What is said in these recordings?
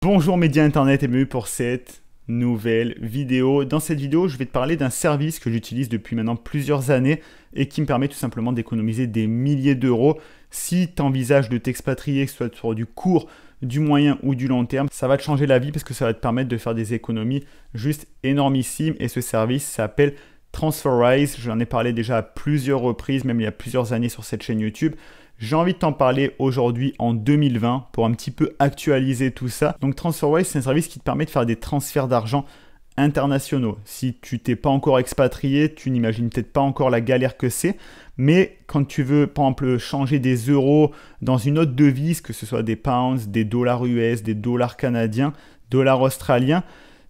Bonjour médias internet et bienvenue pour cette nouvelle vidéo. Dans cette vidéo, je vais te parler d'un service que j'utilise depuis maintenant plusieurs années et qui me permet tout simplement d'économiser des milliers d'euros. Si tu envisages de t'expatrier, que ce soit sur du court, du moyen ou du long terme, ça va te changer la vie parce que ça va te permettre de faire des économies juste énormissimes. Et ce service s'appelle Transferwise. J'en ai parlé déjà à plusieurs reprises, même il y a plusieurs années sur cette chaîne YouTube. J'ai envie de t'en parler aujourd'hui en 2020 pour un petit peu actualiser tout ça. Donc Transferwise, c'est un service qui te permet de faire des transferts d'argent internationaux. Si tu t'es pas encore expatrié, tu n'imagines peut-être pas encore la galère que c'est. Mais quand tu veux, par exemple, changer des euros dans une autre devise, que ce soit des pounds, des dollars US, des dollars canadiens, dollars australiens,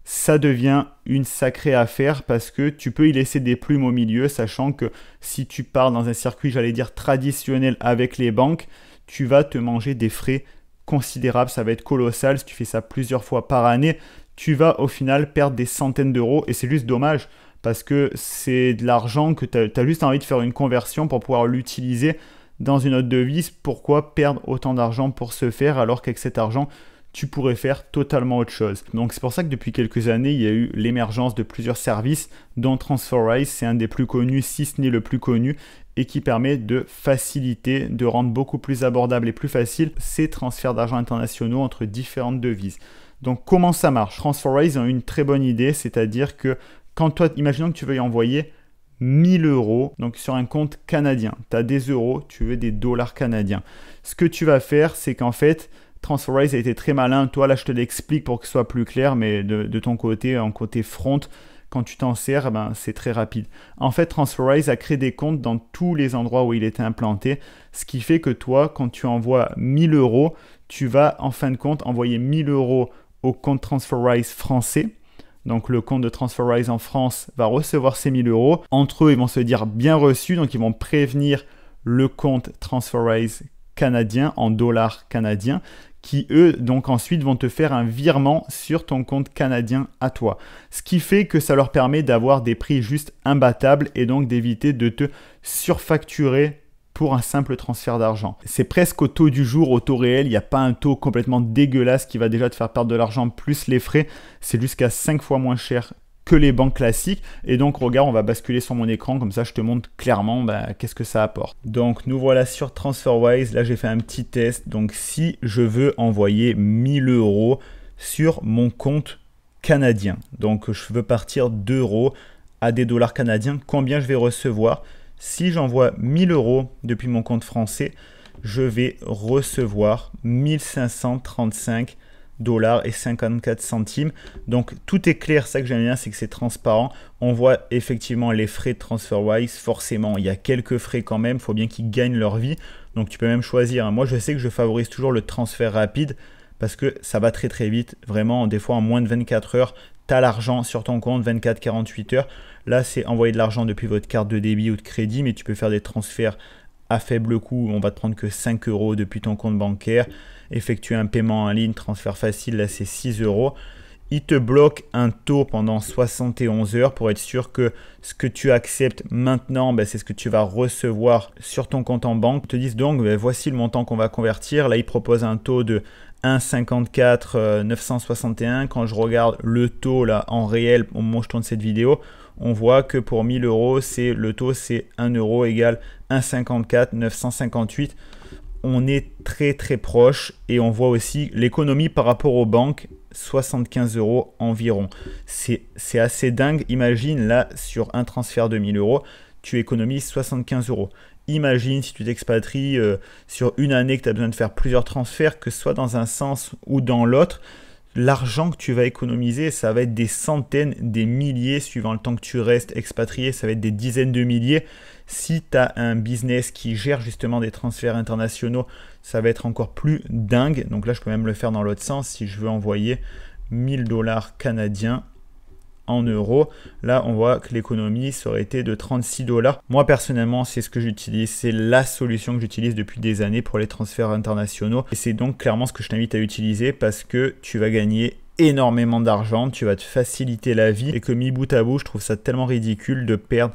ça devient une sacrée affaire parce que tu peux y laisser des plumes au milieu, sachant que si tu pars dans un circuit, j'allais dire traditionnel avec les banques, tu vas te manger des frais considérables, ça va être colossal. Si tu fais ça plusieurs fois par année, tu vas au final perdre des centaines d'euros et c'est juste dommage parce que c'est de l'argent que tu as juste envie de faire une conversion pour pouvoir l'utiliser dans une autre devise. Pourquoi perdre autant d'argent pour ce faire alors qu'avec cet argent, tu pourrais faire totalement autre chose. Donc c'est pour ça que depuis quelques années, il y a eu l'émergence de plusieurs services, dont Transferwise, c'est un des plus connus, si ce n'est le plus connu, et qui permet de faciliter, de rendre beaucoup plus abordable et plus facile ces transferts d'argent internationaux entre différentes devises. Donc comment ça marche? Transferwise ont une très bonne idée, c'est-à-dire que quand toi, imaginons que tu veuilles envoyer 1000 euros, donc sur un compte canadien, tu as des euros, tu veux des dollars canadiens. Ce que tu vas faire, c'est qu'en fait, Transferwise a été très malin. Toi, là, je te l'explique pour que ce soit plus clair, mais de ton côté, en côté front, quand tu t'en sers, c'est très rapide. En fait, Transferwise a créé des comptes dans tous les endroits où il était implanté, ce qui fait que toi, quand tu envoies 1000 euros, tu vas en fin de compte envoyer 1000 euros au compte Transferwise français. Donc, le compte de Transferwise en France va recevoir ces 1000 euros. Entre eux, ils vont se dire bien reçu, donc ils vont prévenir le compte Transferwise canadien en dollars canadiens qui eux donc ensuite vont te faire un virement sur ton compte canadien à toi. Ce qui fait que ça leur permet d'avoir des prix juste imbattables et donc d'éviter de te surfacturer pour un simple transfert d'argent. C'est presque au taux du jour, au taux réel, il n'y a pas un taux complètement dégueulasse qui va déjà te faire perdre de l'argent plus les frais, c'est jusqu'à 5 fois moins cher que les banques classiques. Et donc regarde, on va basculer sur mon écran, comme ça je te montre clairement qu'est-ce que ça apporte. Donc nous voilà sur Transferwise, là j'ai fait un petit test. Donc si je veux envoyer 1000 euros sur mon compte canadien, donc je veux partir d'euros à des dollars canadiens, combien je vais recevoir? Si j'envoie 1000 euros depuis mon compte français, je vais recevoir 1535 dollars et 54 centimes. Donc tout est clair, ça que j'aime bien, c'est que c'est transparent. On voit effectivement les frais de Transferwise, forcément il y a quelques frais quand même, il faut bien qu'ils gagnent leur vie. Donc tu peux même choisir, moi je sais que je favorise toujours le transfert rapide parce que ça va très très vite, vraiment des fois en moins de 24 heures, tu as l'argent sur ton compte, 24-48 heures. Là c'est envoyer de l'argent depuis votre carte de débit ou de crédit, mais tu peux faire des transferts à faible coût, on va te prendre que 5 euros depuis ton compte bancaire. Effectuer un paiement en ligne, transfert facile, là c'est 6 euros. Il te bloque un taux pendant 71 heures pour être sûr que ce que tu acceptes maintenant, c'est ce que tu vas recevoir sur ton compte en banque. Ils te disent donc, voici le montant qu'on va convertir. Là, ils proposent un taux de 1,54 961. Quand je regarde le taux là en réel au moment où je tourne cette vidéo, on voit que pour 1000 euros, le taux c'est 1 euro égale 1,54 958. On est très très proche et on voit aussi l'économie par rapport aux banques, 75 euros environ. C'est assez dingue. Imagine là sur un transfert de 1000 euros, tu économises 75 euros. Imagine si tu t'expatries sur une année que tu as besoin de faire plusieurs transferts, que ce soit dans un sens ou dans l'autre. L'argent que tu vas économiser, ça va être des centaines, des milliers, suivant le temps que tu restes expatrié, ça va être des dizaines de milliers. Si tu as un business qui gère justement des transferts internationaux, ça va être encore plus dingue. Donc là, je peux même le faire dans l'autre sens. Si je veux envoyer 1000 dollars canadiens en euros, là, on voit que l'économie, ça aurait été de 36 dollars. Moi, personnellement, c'est ce que j'utilise. C'est la solution que j'utilise depuis des années pour les transferts internationaux. Et c'est donc clairement ce que je t'invite à utiliser parce que tu vas gagner énormément d'argent, tu vas te faciliter la vie et que mis bout à bout, je trouve ça tellement ridicule de perdre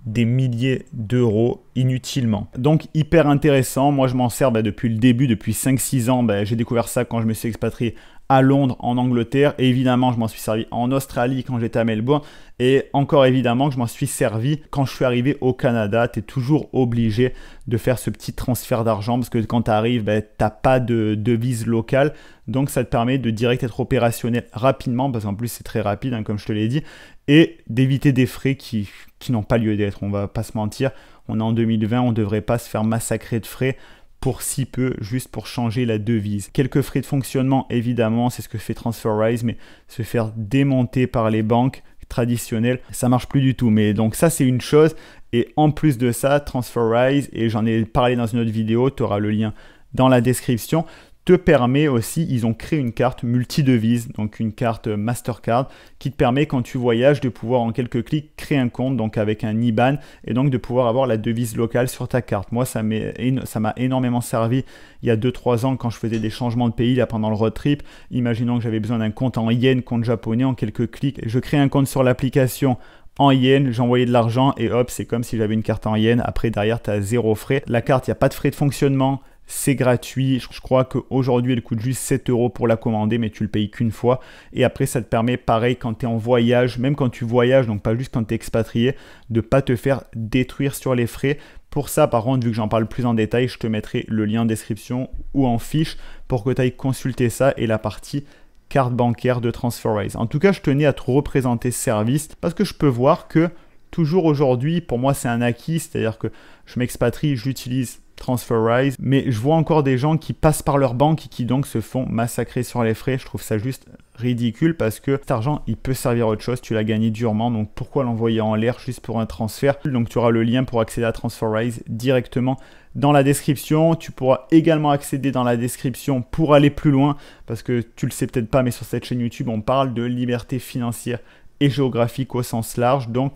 des milliers d'euros inutilement. Donc hyper intéressant, moi je m'en sers depuis le début, depuis 5-6 ans, j'ai découvert ça quand je me suis expatrié à Londres, en Angleterre. Et évidemment, je m'en suis servi en Australie quand j'étais à Melbourne. Et encore évidemment que je m'en suis servi quand je suis arrivé au Canada. Tu es toujours obligé de faire ce petit transfert d'argent parce que quand tu arrives, tu n'as pas de devise locale. Donc ça te permet de direct être opérationnel rapidement parce qu'en plus c'est très rapide, hein, comme je te l'ai dit, et d'éviter des frais qui n'ont pas lieu d'être. On va pas se mentir, on est en 2020, on ne devrait pas se faire massacrer de frais pour si peu, juste pour changer la devise. Quelques frais de fonctionnement, évidemment, c'est ce que fait TransferWise, mais se faire démonter par les banques traditionnelles, ça marche plus du tout. Mais donc ça, c'est une chose. Et en plus de ça, TransferWise, et j'en ai parlé dans une autre vidéo, tu auras le lien dans la description, te permet aussi, ils ont créé une carte multi-devise, donc une carte Mastercard, qui te permet quand tu voyages de pouvoir en quelques clics créer un compte, donc avec un IBAN, et donc de pouvoir avoir la devise locale sur ta carte. Moi, ça m'a énormément servi il y a 2-3 ans quand je faisais des changements de pays là, pendant le road trip. Imaginons que j'avais besoin d'un compte en yens, compte japonais, en quelques clics. Je crée un compte sur l'application en yens, j'envoyais de l'argent et hop, c'est comme si j'avais une carte en yens. Après, derrière, tu as 0 frais. La carte, il n'y a pas de frais de fonctionnement. C'est gratuit, je crois qu'aujourd'hui elle coûte juste 7 € pour la commander, mais tu le payes qu'une fois. Et après ça te permet, pareil, quand tu es en voyage, même quand tu voyages, donc pas juste quand tu es expatrié, de ne pas te faire détruire sur les frais. Pour ça, par contre, vu que j'en parle plus en détail, je te mettrai le lien en description ou en fiche pour que tu ailles consulter ça et la partie carte bancaire de TransferWise. En tout cas, je tenais à te représenter ce service parce que je peux voir que toujours aujourd'hui, pour moi c'est un acquis, c'est-à-dire que je m'expatrie, j'utilise TransferWise, mais je vois encore des gens qui passent par leur banque et qui donc se font massacrer sur les frais. Je trouve ça juste ridicule parce que cet argent, il peut servir à autre chose, tu l'as gagné durement, donc pourquoi l'envoyer en l'air juste pour un transfert? Donc tu auras le lien pour accéder à TransferWise directement dans la description. Tu pourras également accéder dans la description pour aller plus loin parce que tu le sais peut-être pas, mais sur cette chaîne YouTube, on parle de liberté financière et géographique au sens large. Donc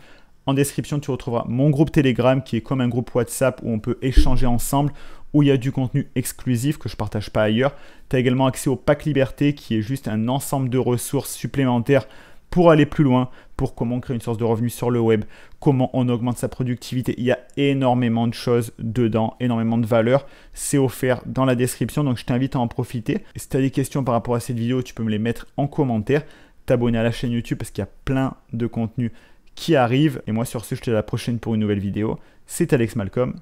en description, tu retrouveras mon groupe Telegram qui est comme un groupe WhatsApp où on peut échanger ensemble, où il y a du contenu exclusif que je ne partage pas ailleurs. Tu as également accès au Pack Liberté qui est juste un ensemble de ressources supplémentaires pour aller plus loin, pour comment créer une source de revenus sur le web, comment on augmente sa productivité. Il y a énormément de choses dedans, énormément de valeur. C'est offert dans la description, donc je t'invite à en profiter. Et si tu as des questions par rapport à cette vidéo, tu peux me les mettre en commentaire. T'abonner à la chaîne YouTube parce qu'il y a plein de contenu qui arrive. Et moi sur ce, je te dis à la prochaine pour une nouvelle vidéo. C'est Alex Malcolm.